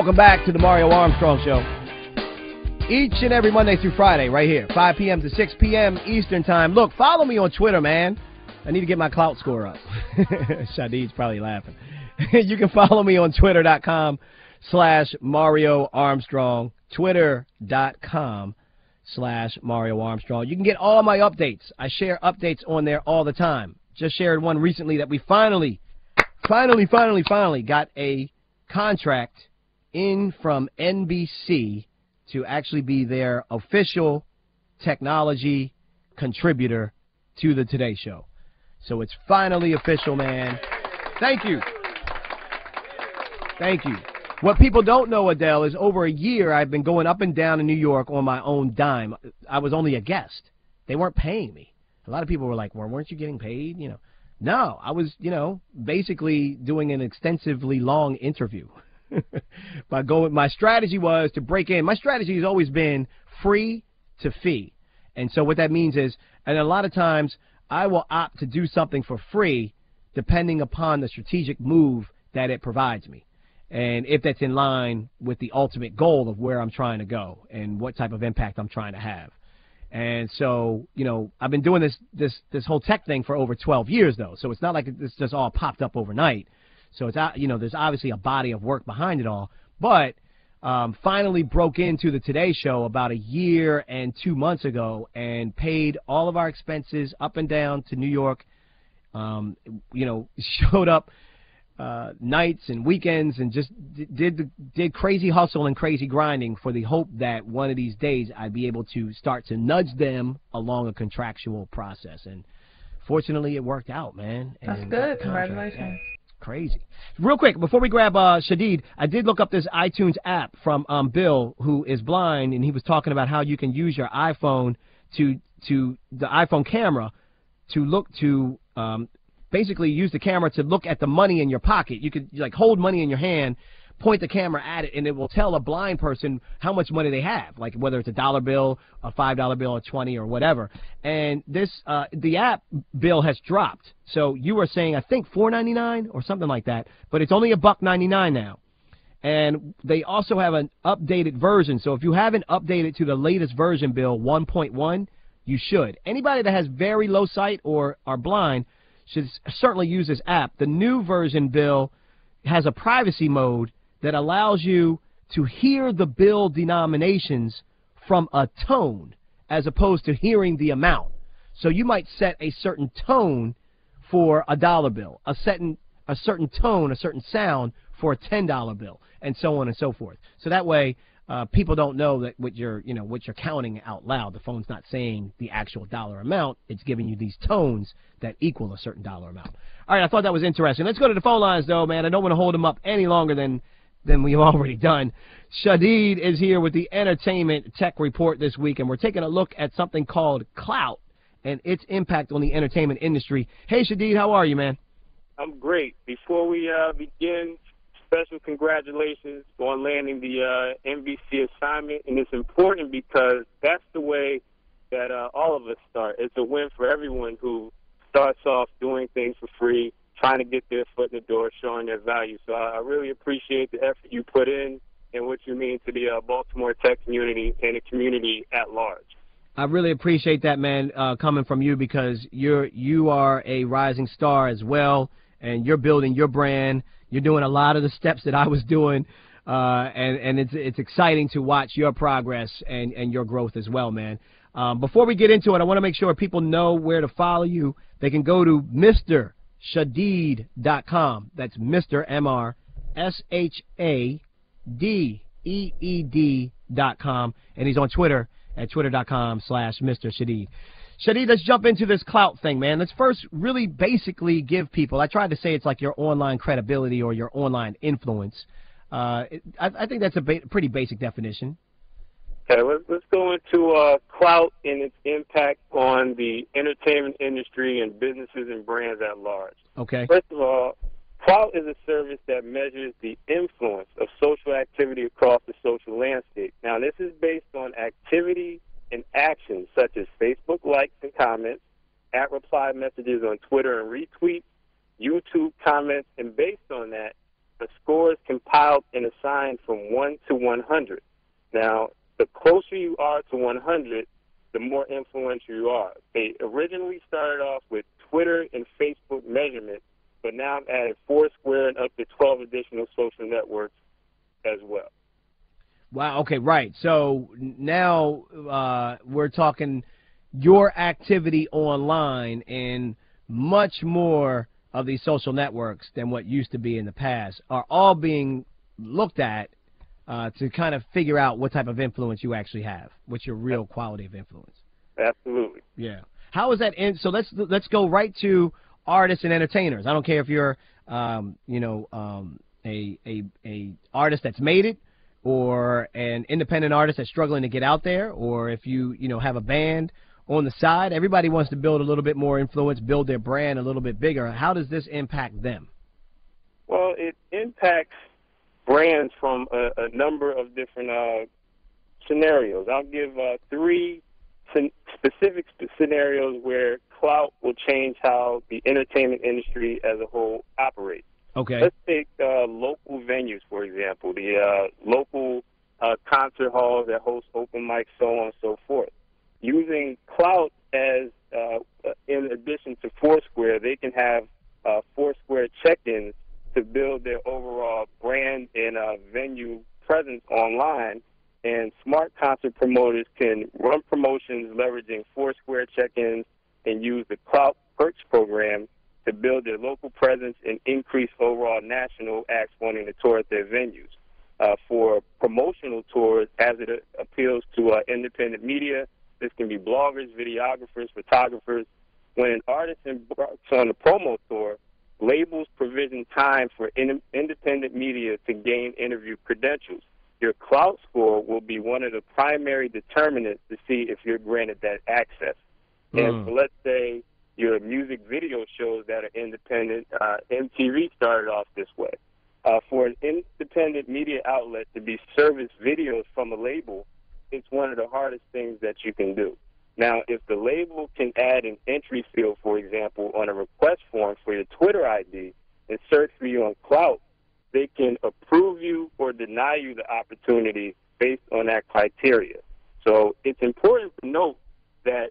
Welcome back to the Mario Armstrong Show. Each and every Monday through Friday, right here, 5 p.m. to 6 p.m. Eastern Time. Look, follow me on Twitter, man. I need to get my Klout score up. Shadid's probably laughing. You can follow me on Twitter.com/Mario Armstrong. Twitter.com/Mario Armstrong. You can get all my updates. I share updates on there all the time. Just shared one recently that we finally got a contract in from NBC to actually be their official technology contributor to the Today Show. So it's finally official, man. Thank you. Thank you. What people don't know, Adele, is over a year I've been going up and down in New York on my own dime. I was only a guest. They weren't paying me. A lot of people were like, well, weren't you getting paid? You know, no, I was, basically doing an extensively long interview. My strategy was to break in. My strategy has always been free to fee. And so what that means is, and a lot of times I will opt to do something for free depending upon the strategic move that it provides me. And if that's in line with the ultimate goal of where I'm trying to go and what type of impact I'm trying to have. And so, I've been doing this whole tech thing for over 12 years, though. So it's not like it's just all popped up overnight. So it's, there's obviously a body of work behind it all. But finally broke into the Today Show about a year and 2 months ago and paid all of our expenses up and down to New York. Showed up nights and weekends and just did crazy hustle and crazy grinding for the hope that one of these days I'd be able to start to nudge them along a contractual process. And fortunately, it worked out, man. That's good. Congratulations. Crazy. Real quick, before we grab Shadid, I did look up this iTunes app from Bill, who is blind, and he was talking about how you can use your iPhone to the iPhone camera to look to basically use the camera to look at the money in your pocket. You could hold money in your hand, point the camera at it, and it will tell a blind person how much money they have, like whether it's a $1 bill, a $5 bill, a 20 or whatever. And this the app bill has dropped. So you were saying I think $4.99 or something like that, but it's only $1.99 now. And they also have an updated version. So if you haven't updated to the latest version, Bill, 1.1, you should. Anybody that has very low sight or are blind should certainly use this app. The new version, Bill, has a privacy mode that allows you to hear the bill denominations from a tone as opposed to hearing the amount. So you might set a certain tone for a $1 bill, a certain tone, a certain sound for a $10 bill, and so on and so forth. So that way people don't know that what you're counting out loud. The phone's not saying the actual dollar amount. It's giving you these tones that equal a certain dollar amount. All right, I thought that was interesting. Let's go to the phone lines, though, man. I don't want to hold them up any longer than we've already done. Shadid is here with the Entertainment Tech Report this week, and we're taking a look at something called Klout and its impact on the entertainment industry. Hey, Shadid, how are you, man? I'm great. Before we begin, special congratulations on landing the NBC assignment, and it's important because that's the way that all of us start. It's a win for everyone who starts off doing things for free, trying to get their foot in the door, showing their value. So I really appreciate the effort you put in and what you mean to the Baltimore tech community and the community at large. I really appreciate that, man, coming from you, because you are a rising star as well, and you're building your brand. You're doing a lot of the steps that I was doing, and it's exciting to watch your progress and your growth as well, man. Before we get into it, I want to make sure people know where to follow you. They can go to MrShadid.com. That's Mr. MrShaded.com, and he's on Twitter at twitter.com/Mr. Shadid. Shadid, let's jump into this Klout thing, man. Let's first really basically give people, I tried to say it's like your online credibility or your online influence. I think that's a pretty basic definition. Okay, let's go into Klout and its impact on the entertainment industry and businesses and brands at large. Okay. First of all, Klout is a service that measures the influence of social activity across the social landscape. Now, this is based on activity and actions such as Facebook likes and comments, @reply messages on Twitter and retweets, YouTube comments, and based on that, the score is compiled and assigned from 1 to 100. Now, the closer you are to 100, the more influential you are. They originally started off with Twitter and Facebook measurement, but now I've added Foursquare and up to 12 additional social networks as well. Wow, okay, right. So now we're talking your activity online in much more of these social networks than what used to be in the past are all being looked at to kind of figure out what type of influence you actually have, what's your real quality of influence. Absolutely. Yeah. How is that so let's go right to artists and entertainers. I don't care if you're a artist that's made it, or an independent artist that's struggling to get out there, or if you have a band on the side. Everybody wants to build a little bit more influence, build their brand a little bit bigger. How does this impact them? Well, it impacts brands from a number of different scenarios. I'll give three specific scenarios where Klout will change how the entertainment industry as a whole operates. Okay. Let's take local venues, for example, the local concert halls that host open mics, so on and so forth. Using Klout as, in addition to Foursquare, they can have Foursquare check-ins to build their overall brand and venue presence online. And smart concert promoters can run promotions leveraging Foursquare check-ins and use the Klout Perks program to build their local presence and increase overall national acts wanting to tour at their venues. For promotional tours, as it appeals to independent media, this can be bloggers, videographers, photographers. When an artist embarks on a promo tour, labels provision time for independent media to gain interview credentials. Your Klout score will be one of the primary determinants to see if you're granted that access. And so let's say your music video shows that are independent, MTV started off this way. For an independent media outlet to be serviced videos from a label, it's one of the hardest things that you can do. Now, if the label can add an entry field, for example, on a request form for your Twitter ID and search for you on Klout, they can approve you or deny you the opportunity based on that criteria. So it's important to note that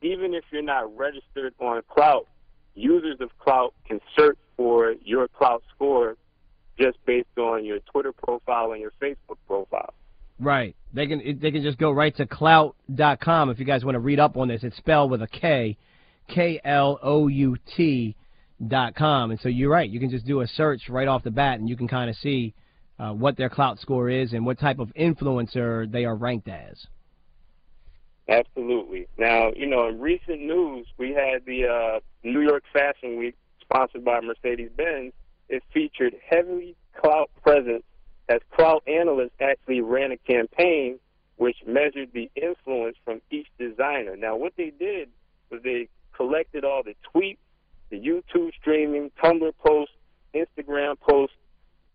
even if you're not registered on Klout, users of Klout can search for your Klout score just based on your Twitter profile and your Facebook profile. Right. They can just go right to Klout.com if you guys want to read up on this. It's spelled with a K, Klout.com. And so you're right. You can just do a search right off the bat, and you can kind of see what their Klout score is and what type of influencer they are ranked as. Absolutely. Now, in recent news, we had the New York Fashion Week sponsored by Mercedes-Benz. It featured heavy Klout presence as Klout analysts actually ran a campaign which measured the influence from each designer. Now, what they did was they collected all the tweets, the YouTube streaming, Tumblr posts, Instagram posts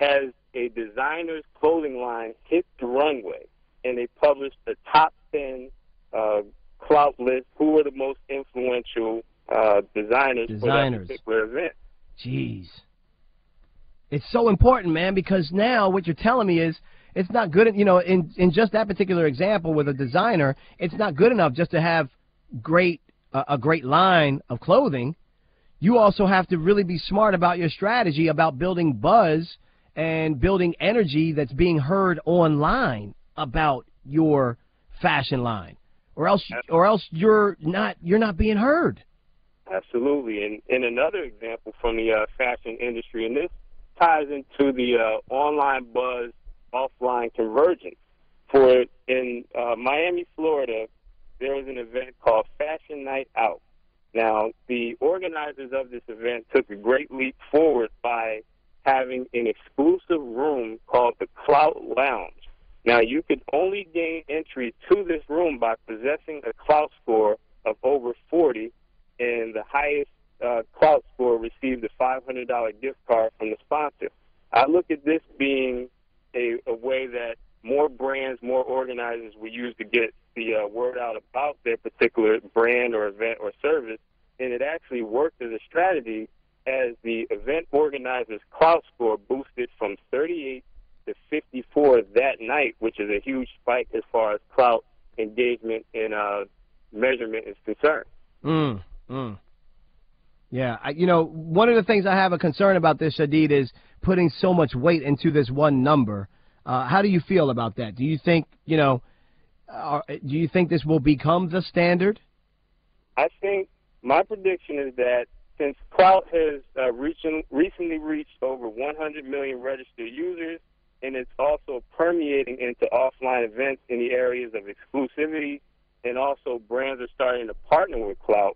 as a designer's clothing line hit the runway, and they published the top 10 Klout list, who were the most influential designers for that particular event. Jeez. It's so important, man, because now what you're telling me is it's not good, in just that particular example with a designer, it's not good enough just to have a great line of clothing. You also have to really be smart about your strategy about building buzz and building energy that's being heard online about your fashion line, or else you're not being heard. Absolutely. And another example from the fashion industry, and this ties into the online buzz, offline convergence. In Miami, Florida, there was an event called Fashion Night Out. Now, the organizers of this event took a great leap forward by having an exclusive room called the Klout Lounge. Now, you could only gain entry to this room by possessing a Klout score of over 40, and the highest Klout score received a $500 gift card from the sponsor. I look at this being a way that more brands, more organizers will use to get the word out about their particular brand or event or service, and it actually worked as a strategy as the event organizer's Klout score boosted from 38 to 54 that night, which is a huge spike as far as Klout engagement and measurement is concerned. Yeah, you know, one of the things I have a concern about this, Shadid, is putting so much weight into this one number. How do you feel about that? Do you think, you know, do you think this will become the standard? I think my prediction is that since Klout has recently reached over 100 million registered users, and it's also permeating into offline events in the areas of exclusivity, and also brands are starting to partner with Klout.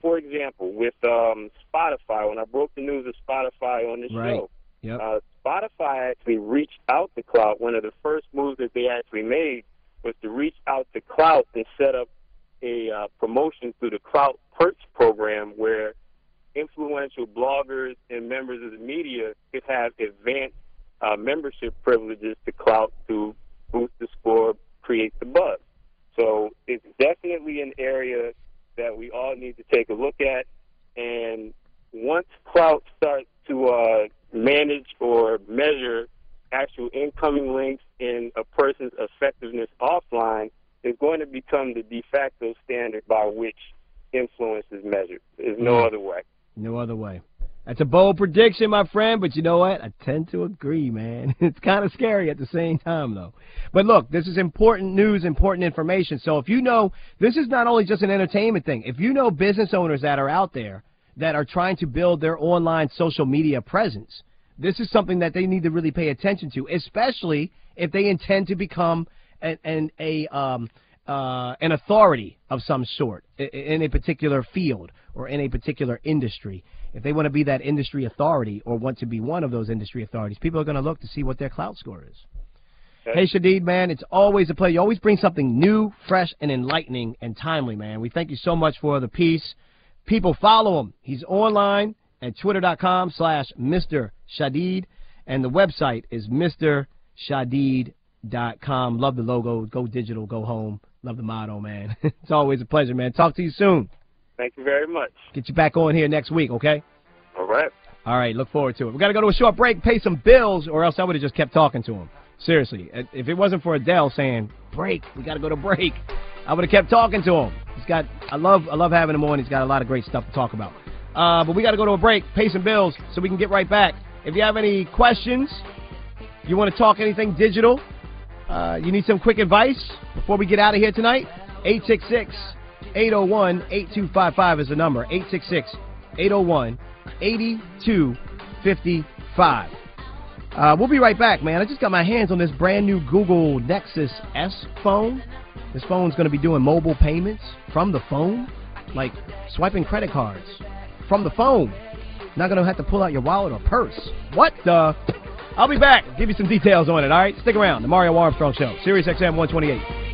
For example, with Spotify, when I broke the news of Spotify on the show, Spotify actually reached out to Klout. One of the first moves that they actually made was to reach out to Klout and set up a promotion through the Klout Perks program where influential bloggers and members of the media could have advanced membership privileges to Klout to boost the score, create the buzz. So it's definitely an area that we all need to take a look at. And once Klout starts to manage or measure actual incoming links in a person's effectiveness offline, is going to become the de facto standard by which influence is measured. There's no other way. No other way. That's a bold prediction, my friend, but you know what? I tend to agree, man. It's kind of scary at the same time, though. But look, this is important news, important information. So if you know, this is not only just an entertainment thing. If you know business owners that are out there that are trying to build their online social media presence, this is something that they need to really pay attention to, especially if they intend to become an authority of some sort in a particular field or in a particular industry. If they want to be that industry authority or want to be one of those industry authorities, people are going to look to see what their Klout score is. Hey, Shadid, man, it's always a pleasure. You always bring something new, fresh, and enlightening and timely, man. We thank you so much for the piece. People, follow him. He's online at twitter.com/Mr Shadid, and the website is MrShadid.com. Love the logo. Go digital, go home. Love the motto, man. It's always a pleasure, man. Talk to you soon. Thank you very much. Get you back on here next week, okay? All right. All right, look forward to it. We got to go to a short break, pay some bills, or else I would have just kept talking to him. Seriously, if it wasn't for Adele saying, break, we got to go to break, I would have kept talking to him. He's got, I love having him on. He's got a lot of great stuff to talk about. But we got to go to a break, pay some bills, so we can get right back. If you have any questions, you want to talk anything digital, you need some quick advice before we get out of here tonight, 866-801-8255 is the number, 866-801-8255. We'll be right back, man. I just got my hands on this brand new Google Nexus S phone. This phone's going to be doing mobile payments from the phone, like swiping credit cards from the phone. Not going to have to pull out your wallet or purse. What the? I'll be back. Give you some details on it, all right? Stick around. The Mario Armstrong Show, Sirius XM 128.